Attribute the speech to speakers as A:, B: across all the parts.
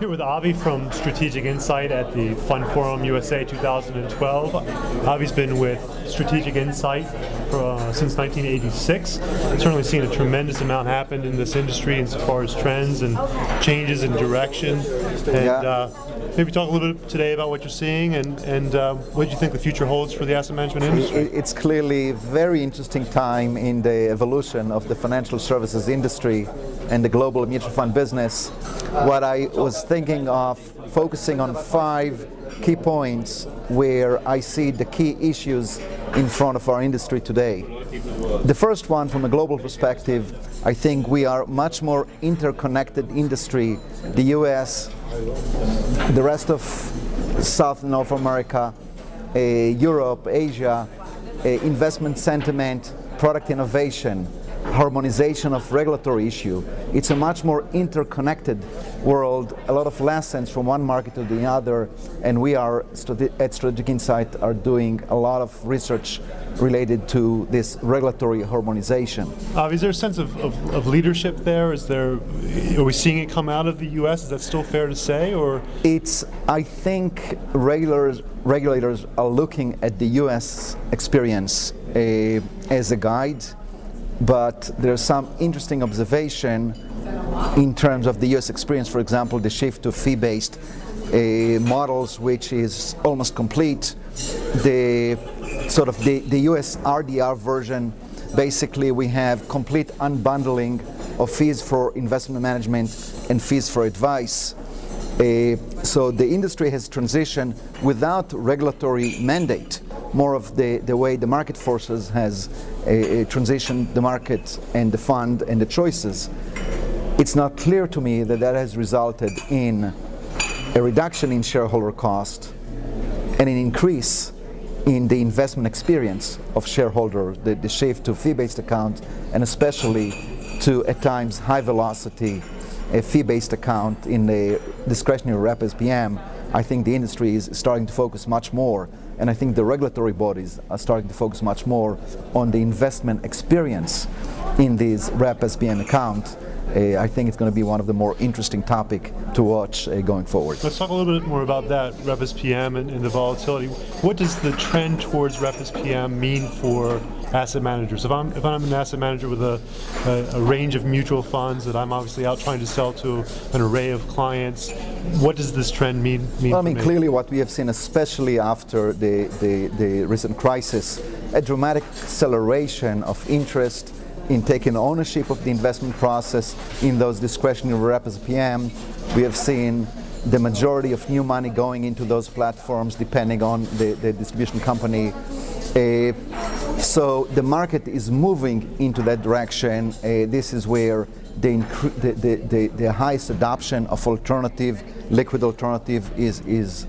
A: Here with Avi from Strategic Insight at the FundForum USA 2012. Avi's been with Strategic Insight since 1986. Certainly seen a tremendous amount happen in this industry insofar as trends and changes in direction. And maybe talk a little bit today about what you're seeing and what you think the future holds for the asset management industry.
B: It's clearly a very interesting time in the evolution of the financial services industry and the global mutual fund business. What I was thinking of focusing on 5 key points where I see the key issues in front of our industry today. The first one, from a global perspective, I think we are much more interconnected industry. The US, the rest of South and North America, Europe, Asia, investment sentiment, product innovation, harmonization of regulatory issue. It's a much more interconnected world, a lot of lessons from one market to the other, and we are at Strategic Insight are doing a lot of research related to this regulatory harmonization.
A: Is there a sense of leadership there? Are we seeing it come out of the US? Is that still fair to say? Or
B: I think regulators are looking at the US experience as a guide. But there's some interesting observation in terms of the US experience. For example, the shift to fee-based models, which is almost complete. The US RDR version, basically we have complete unbundling of fees for investment management and fees for advice. So the industry has transitioned without regulatory mandate. More of the way the market forces has transitioned the market and the fund and the choices. It's not clear to me that has resulted in a reduction in shareholder cost and an increase in the investment experience of shareholder, the shift to fee-based account, and especially to, at times, high velocity a fee-based account in the discretionary Revis PM. I think the industry is starting to focus much more, and I think the regulatory bodies are starting to focus much more on the investment experience in these Revis PM account. I think it's going to be one of the more interesting topics to watch going forward.
A: Let's talk a little bit more about that, Revis PM and the volatility. What does the trend towards Revis PM mean for asset managers? If I'm an asset manager with a range of mutual funds that I'm obviously out trying to sell to an array of clients, what does this trend mean
B: well,
A: for me?
B: Clearly what we have seen, especially after the recent crisis, a dramatic acceleration of interest in taking ownership of the investment process in those discretionary Revis PM. We have seen the majority of new money going into those platforms depending on the distribution company. So the market is moving into that direction. This is where the highest adoption of liquid alternative is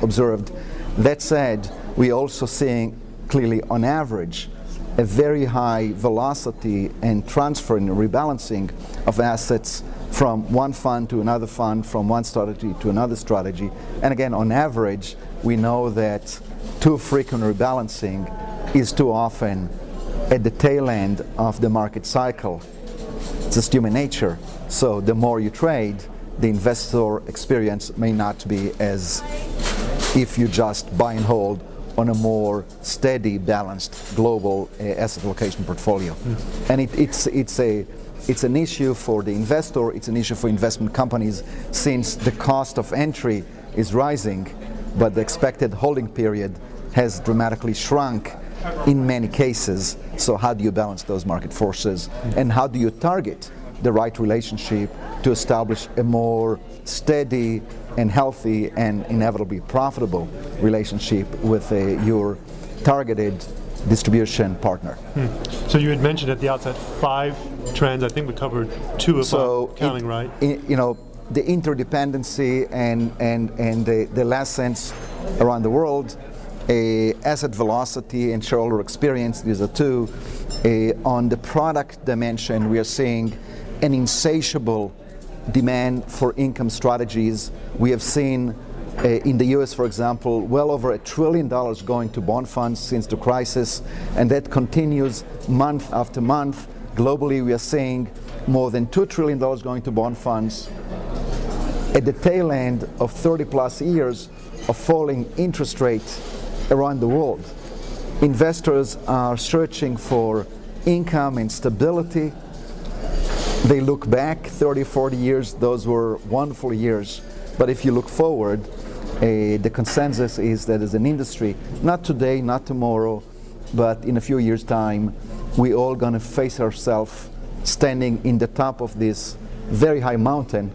B: observed. That said, we also seeing clearly on average a very high velocity and transfer and rebalancing of assets from one fund to another fund, from one strategy to another strategy. And again, on average, we know that too frequent rebalancing is too often at the tail end of the market cycle. It's just human nature. So the more you trade, the investor experience may not be as if you just buy and hold on a more steady, balanced global asset allocation portfolio. And it's an issue for the investor, it's an issue for investment companies, since the cost of entry is rising, but the expected holding period has dramatically shrunk in many cases. So how do you balance those market forces, and how do you target the right relationship to establish a more steady and healthy and inevitably profitable relationship with your targeted distribution partner?
A: So you had mentioned at the outset 5 trends. I think we covered 2 of them, counting right.
B: The interdependency and the lessons around the world, asset velocity and shareholder experience, these are 2. On the product dimension, we are seeing an insatiable demand for income strategies. We have seen in the US, for example, well over $1 trillion going to bond funds since the crisis, and that continues month after month. Globally, we are seeing more than $2 trillion going to bond funds. at the tail end of 30 plus years of falling interest rates around the world. Investors are searching for income and stability. They look back 30, 40 years, those were wonderful years. But if you look forward, the consensus is that as an industry, not today, not tomorrow, but in a few years' time, we all going to face ourselves standing in the top of this very high mountain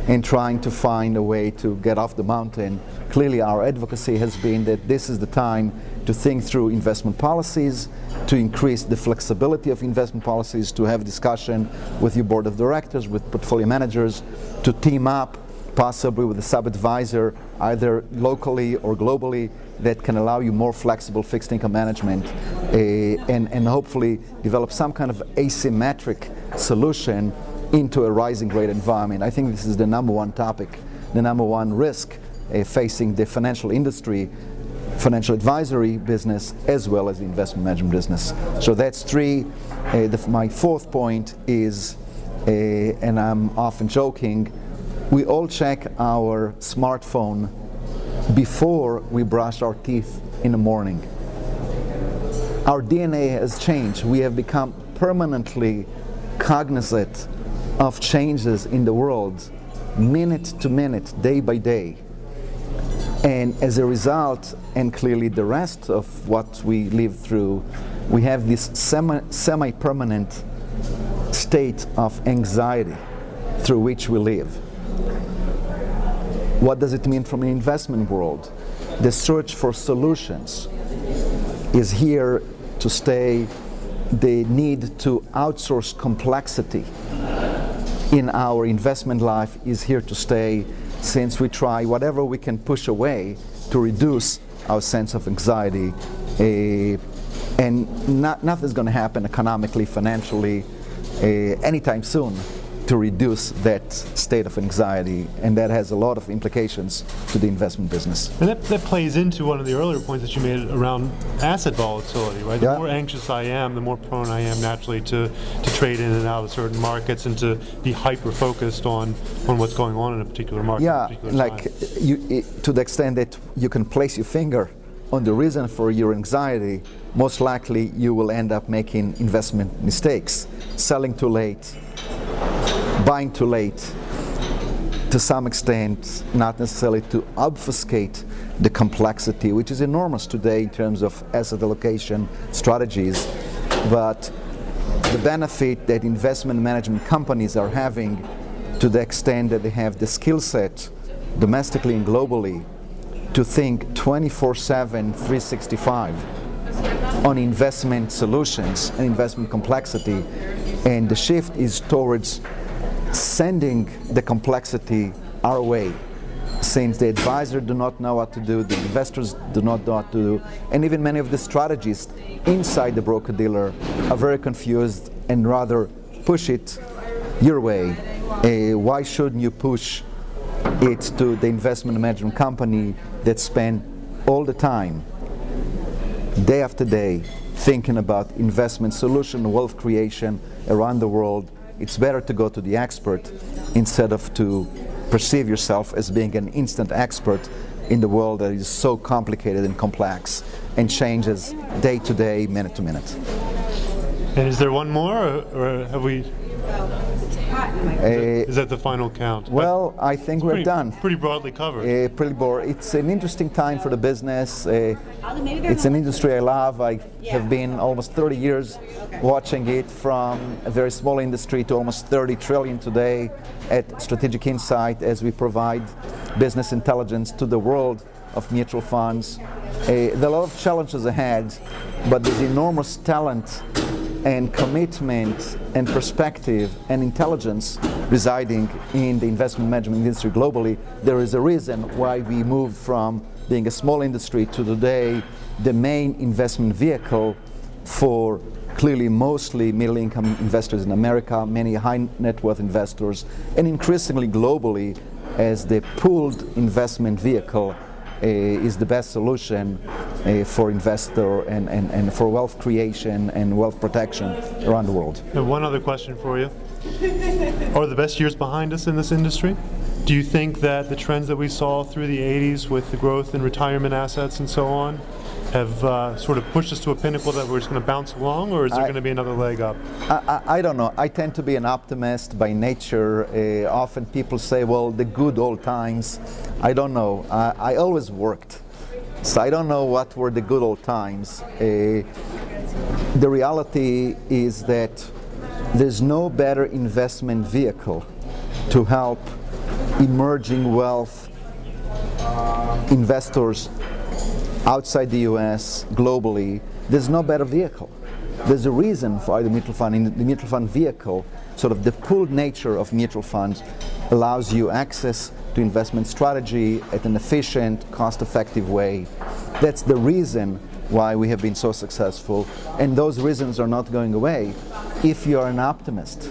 B: and trying to find a way to get off the mountain. Clearly our advocacy has been that this is the time to think through investment policies, to increase the flexibility of investment policies, to have discussion with your board of directors, with portfolio managers, to team up possibly with a sub-advisor either locally or globally that can allow you more flexible fixed income management and hopefully develop some kind of asymmetric solution into a rising rate environment. I think this is the number one topic, the number one risk facing the financial industry, financial advisory business, as well as the investment management business. So that's three. My fourth point is, and I'm often joking, we all check our smartphone before we brush our teeth in the morning. Our DNA has changed. We have become permanently cognizant of changes in the world, minute to minute, day by day. And as a result, and clearly the rest of what we live through, we have this semi-permanent state of anxiety through which we live. What does it mean from an investment world? The search for solutions is here to stay. The need to outsource complexity in our investment life is here to stay, since we try whatever we can push away to reduce our sense of anxiety. And nothing's going to happen economically, financially, anytime soon to reduce that state of anxiety, and that has a lot of implications to the investment business.
A: And that plays into one of the earlier points that you made around asset volatility, right?
B: Yeah.
A: The more anxious I am, the more prone I am naturally to trade in and out of certain markets and to be hyper-focused on what's going on in a particular market.
B: Yeah,
A: at a particular
B: like
A: time.
B: to the extent that you can place your finger on the reason for your anxiety, most likely you will end up making investment mistakes, selling too late, buying too late, to some extent, not necessarily to obfuscate the complexity, which is enormous today in terms of asset allocation strategies, but the benefit that investment management companies are having, to the extent that they have the skill set domestically and globally to think 24/7, 365 on investment solutions and investment complexity, and the shift is towards sending the complexity our way, since the advisors do not know what to do, the investors do not know what to do, and even many of the strategists inside the broker-dealer are very confused and rather push it your way. Why shouldn't you push it to the investment management company that spend all the time, day after day, thinking about investment solution, wealth creation around the world? It's better to go to the expert instead of to perceive yourself as being an instant expert in the world that is so complicated and complex and changes day to day, minute to minute.
A: And is there one more, or have we? Is that the final count?
B: Well, I think we're done.
A: Pretty broadly covered.
B: Pretty broad. It's an interesting time for the business. It's an industry I love. I have been almost 30 years watching it, from a very small industry to almost 30 trillion today at Strategic Insight, as we provide business intelligence to the world of mutual funds. There are a lot of challenges ahead, but there's enormous talent and commitment and perspective and intelligence residing in the investment management industry globally. There is a reason why we moved from being a small industry to today the main investment vehicle for clearly mostly middle-income investors in America, many high net worth investors, and increasingly globally as the pooled investment vehicle is the best solution for investor and for wealth creation and wealth protection around the world.
A: And one other question for you. Are the best years behind us in this industry? Do you think that the trends that we saw through the 80s with the growth in retirement assets and so on have sort of pushed us to a pinnacle that we're just going to bounce along, or is there going to be another leg up?
B: I don't know. I tend to be an optimist by nature. Often people say, well, the good old times. I don't know. I always worked, so I don't know what were the good old times. The reality is that there's no better investment vehicle to help emerging wealth investors outside the US, globally. There's no better vehicle. There's a reason for the mutual fund. In the mutual fund vehicle, sort of the pooled nature of mutual funds allows you access to investment strategy at an efficient, cost-effective way. That's the reason why we have been so successful, and those reasons are not going away if you are an optimist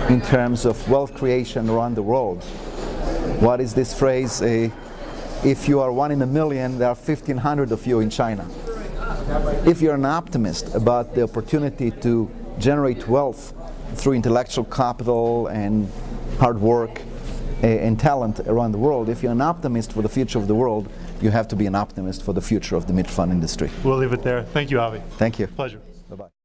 B: in terms of wealth creation around the world. What is this phrase? If you are 1 in a million, there are 1,500 of you in China. If you're an optimist about the opportunity to generate wealth through intellectual capital and hard work and talent around the world, if you're an optimist for the future of the world, you have to be an optimist for the future of the mutual fund industry.
A: We'll leave it there. Thank you, Avi.
B: Thank you.
A: Pleasure.
B: Bye-bye.